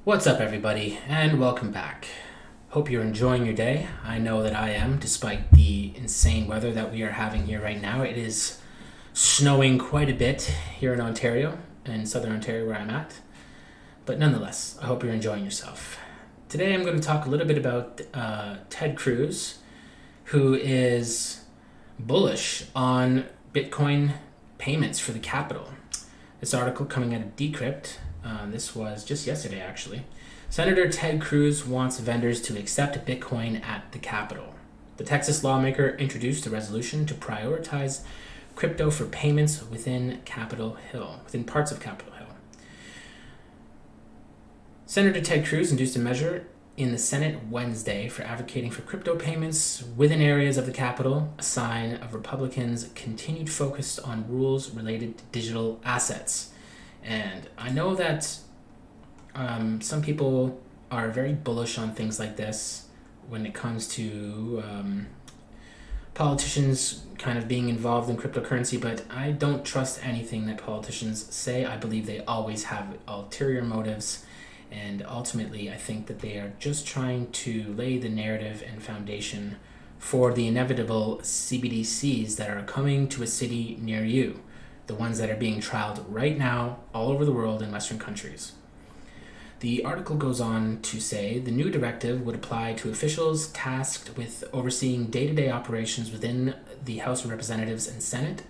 What's up, everybody, and welcome back. Hope you're enjoying your day. I know that I am, despite the insane weather that we are having here right now. It is snowing quite a bit here in Ontario, in southern Ontario where I'm at. But nonetheless, I hope you're enjoying yourself. Today I'm going to talk a little bit about Ted Cruz, who is bullish on Bitcoin payments for the capital. This article coming out of Decrypt. This was just yesterday, actually. Senator Ted Cruz wants vendors to accept Bitcoin at the Capitol. The Texas lawmaker introduced a resolution to prioritize crypto for payments within parts of Capitol Hill. Senator Ted Cruz introduced a measure in the Senate Wednesday for advocating for crypto payments within areas of the Capitol, a sign of Republicans' continued focus on rules related to digital assets. And I know that some people are very bullish on things like this when it comes to politicians kind of being involved in cryptocurrency, but I don't trust anything that politicians say. I believe they always have ulterior motives, and ultimately I think that they are just trying to lay the narrative and foundation for the inevitable CBDCs that are coming to a city near you. The ones that are being trialed right now all over the world in Western countries. The article goes on to say the new directive would apply to officials tasked with overseeing day-to-day operations within the House of Representatives and Senate,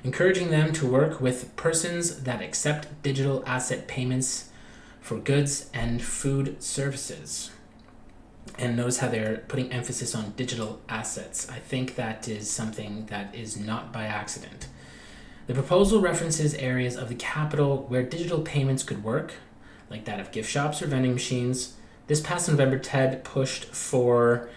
encouraging them to work with persons that accept digital asset payments for goods and food services. And notice how they're putting emphasis on digital assets. I think that is something that is not by accident. The proposal references areas of the Capitol where digital payments could work, like that of gift shops or vending machines. This past November, Ted pushed for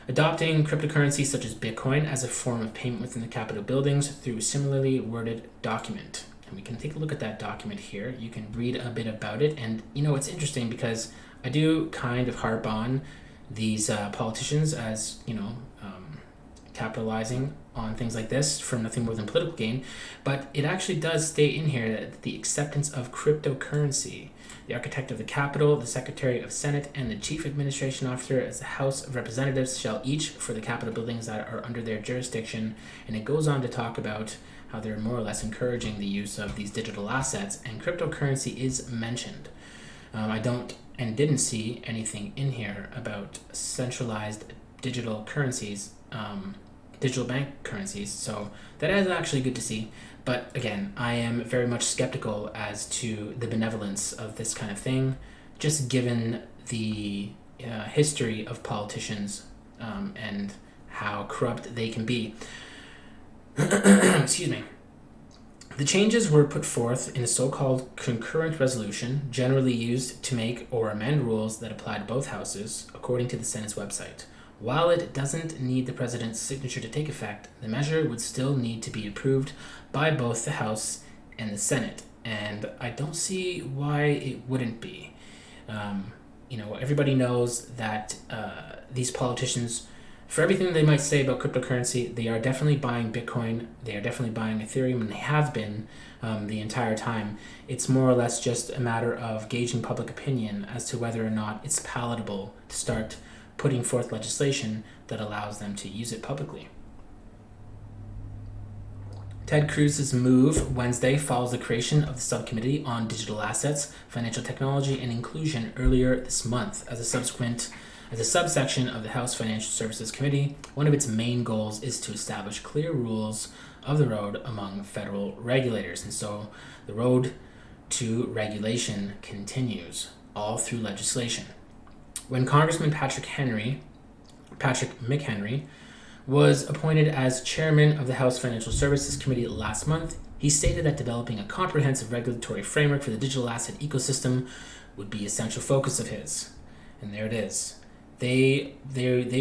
adopting cryptocurrency such as Bitcoin as a form of payment within the Capitol buildings through a similarly worded document. And we can take a look at that document here. You can read a bit about it. And, it's interesting because I do kind of harp on these politicians as, capitalizing on things like this for nothing more than political gain, but it actually does state in here that the acceptance of cryptocurrency, the architect of the Capitol, the Secretary of Senate, and the Chief Administration Officer as the House of Representatives shall each for the Capitol buildings that are under their jurisdiction, and it goes on to talk about how they're more or less encouraging the use of these digital assets, and cryptocurrency is mentioned. I didn't see anything in here about centralized digital currencies, digital bank currencies, so that is actually good to see. But again, I am very much skeptical as to the benevolence of this kind of thing, just given the history of politicians and how corrupt they can be. Excuse me. The changes were put forth in a so-called concurrent resolution, generally used to make or amend rules that apply to both houses, according to the Senate's website. While it doesn't need the president's signature to take effect, the measure would still need to be approved by both the House and the Senate, and I don't see why it wouldn't be. Everybody knows that these politicians, for everything they might say about cryptocurrency, they are definitely buying Bitcoin, they are definitely buying Ethereum, and they have been the entire time. It's more or less just a matter of gauging public opinion as to whether or not it's palatable to start putting forth legislation that allows them to use it publicly. Ted Cruz's move Wednesday follows the creation of the Subcommittee on Digital Assets, Financial Technology, and Inclusion earlier this month. As a subsection of the House Financial Services Committee, one of its main goals is to establish clear rules of the road among federal regulators. And so the road to regulation continues all through legislation. When Congressman Patrick McHenry was appointed as chairman of the House Financial Services Committee last month, he stated that developing a comprehensive regulatory framework for the digital asset ecosystem would be a central focus of his. And there it is. They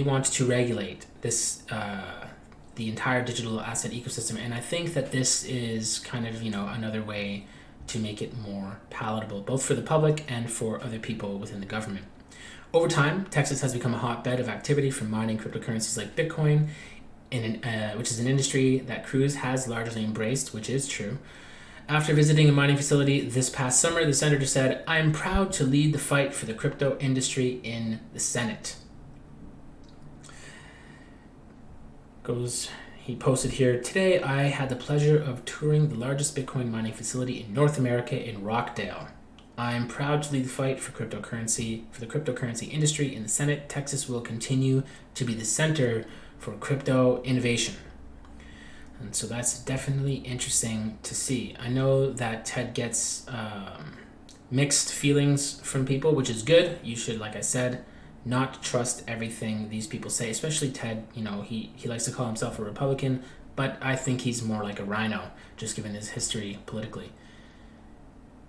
want to regulate this the entire digital asset ecosystem, and I think that this is kind of another way to make it more palatable, both for the public and for other people within the government. Over time, Texas has become a hotbed of activity for mining cryptocurrencies like Bitcoin, which is an industry that Cruz has largely embraced, which is true. After visiting a mining facility this past summer, the senator said, "I am proud to lead the fight for the crypto industry in the Senate." He posted here, "Today I had the pleasure of touring the largest Bitcoin mining facility in North America in Rockdale. I am proud to lead the fight for the cryptocurrency industry in the Senate. Texas will continue to be the center for crypto innovation." And so that's definitely interesting to see. I know that Ted gets mixed feelings from people, which is good. You should, like I said, not trust everything these people say, especially Ted. He likes to call himself a Republican, but I think he's more like a rhino, just given his history politically.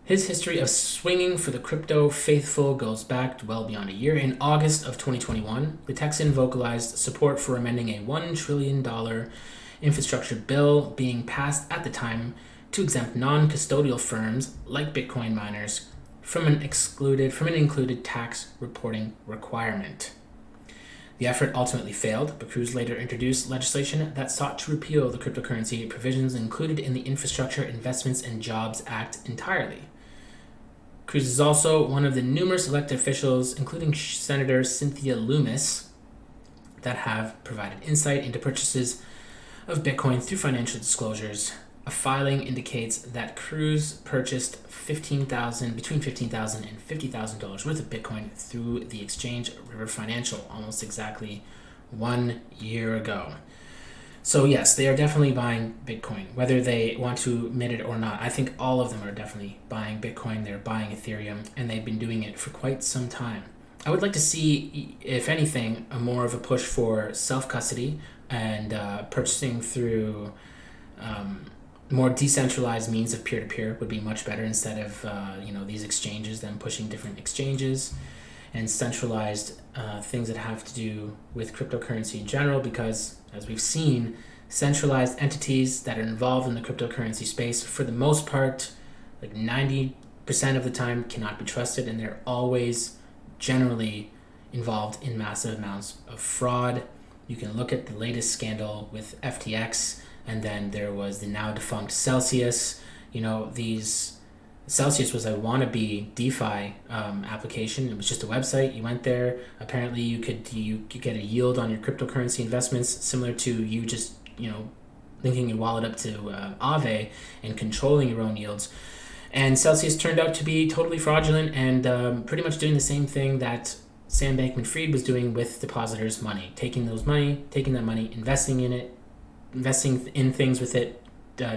His history of swinging for the crypto faithful goes back well beyond a year. In August of 2021, the Texan vocalized support for amending a $1 trillion infrastructure bill being passed at the time to exempt non-custodial firms like Bitcoin miners from an included tax reporting requirement. The effort ultimately failed, but Cruz later introduced legislation that sought to repeal the cryptocurrency provisions included in the Infrastructure Investments and Jobs Act entirely. Cruz is also one of the numerous elected officials, including Senator Cynthia Lummis, that have provided insight into purchases of Bitcoin through financial disclosures. A filing indicates that Cruz purchased between $15,000 and $50,000 worth of Bitcoin through the exchange River Financial almost exactly 1 year ago. So yes, they are definitely buying Bitcoin, whether they want to admit it or not. I think all of them are definitely buying Bitcoin. They're buying Ethereum, and they've been doing it for quite some time. I would like to see, if anything, more of a push for self-custody and purchasing through more decentralized means of peer-to-peer would be much better, instead of these exchanges, them pushing different exchanges and centralized things that have to do with cryptocurrency in general, because as we've seen, centralized entities that are involved in the cryptocurrency space, for the most part, like 90% of the time, cannot be trusted, and they're always generally involved in massive amounts of fraud. You can look at the latest scandal with FTX, and then there was the now defunct Celsius. Celsius was a wannabe DeFi application. It was just a website. You went there. Apparently, you could get a yield on your cryptocurrency investments, similar to you just linking your wallet up to Aave and controlling your own yields. And Celsius turned out to be totally fraudulent and pretty much doing the same thing that Sam Bankman-Fried was doing with depositors' money, taking that money, investing in things with it,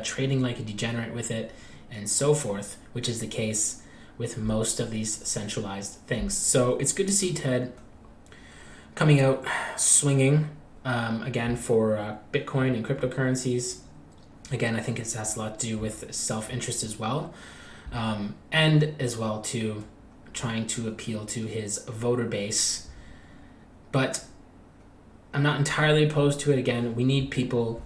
trading like a degenerate with it, and so forth, which is the case with most of these centralized things. So it's good to see Ted coming out swinging again for Bitcoin and cryptocurrencies. Again, I think it has a lot to do with self-interest as well, and as well to trying to appeal to his voter base. But I'm not entirely opposed to it. Again, we need people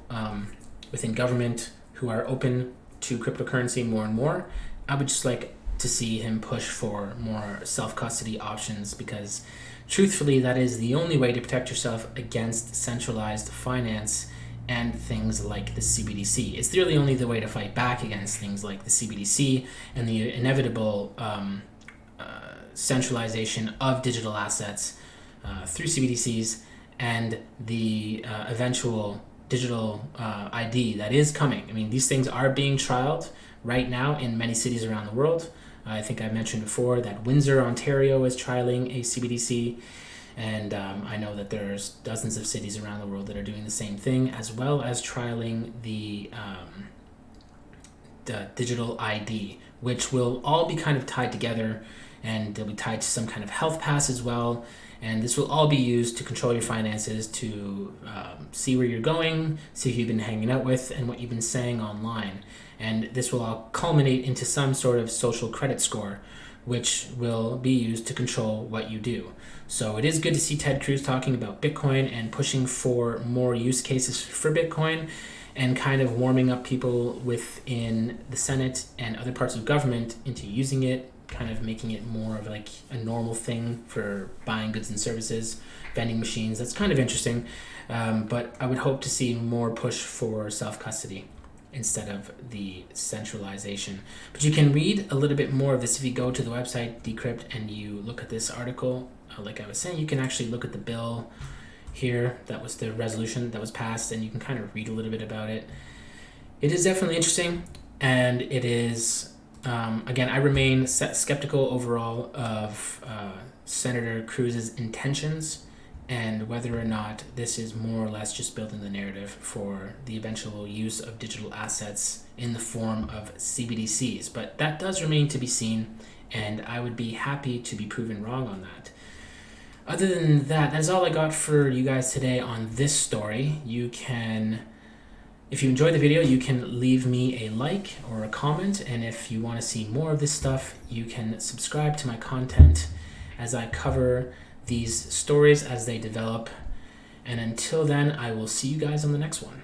within government who are open to cryptocurrency more and more. I would just like to see him push for more self-custody options, because truthfully, that is the only way to protect yourself against centralized finance and things like the CBDC. It's really only the way to fight back against things like the CBDC and the inevitable centralization of digital assets through CBDCs and the eventual digital ID that is coming. I mean, these things are being trialed right now in many cities around the world. I think I mentioned before that Windsor, Ontario is trialing a CBDC, and I know that there's dozens of cities around the world that are doing the same thing, as well as trialing the digital ID, which will all be kind of tied together, and they'll be tied to some kind of health pass as well. And this will all be used to control your finances, to see where you're going, see who you've been hanging out with, and what you've been saying online. And this will all culminate into some sort of social credit score, which will be used to control what you do. So it is good to see Ted Cruz talking about Bitcoin and pushing for more use cases for Bitcoin, and kind of warming up people within the Senate and other parts of government into using it, kind of making it more of like a normal thing for buying goods and services, vending machines. That's kind of interesting, but I would hope to see more push for self-custody. instead of the centralization. But you can read a little bit more of this if you go to the website Decrypt and you look at this article. Like I was saying, you can actually look at the bill here. That was the resolution that was passed, and you can kind of read a little bit about it. It is definitely interesting, and it is, again, I remain skeptical overall of Senator Cruz's intentions and whether or not this is more or less just building the narrative for the eventual use of digital assets in the form of CBDCs. But that does remain to be seen, and I would be happy to be proven wrong on that. Other than that, that's all I got for you guys today on this story. You can, if you enjoyed the video, you can leave me a like or a comment, and if you want to see more of this stuff, you can subscribe to my content as I cover these stories as they develop. And until then, I will see you guys on the next one.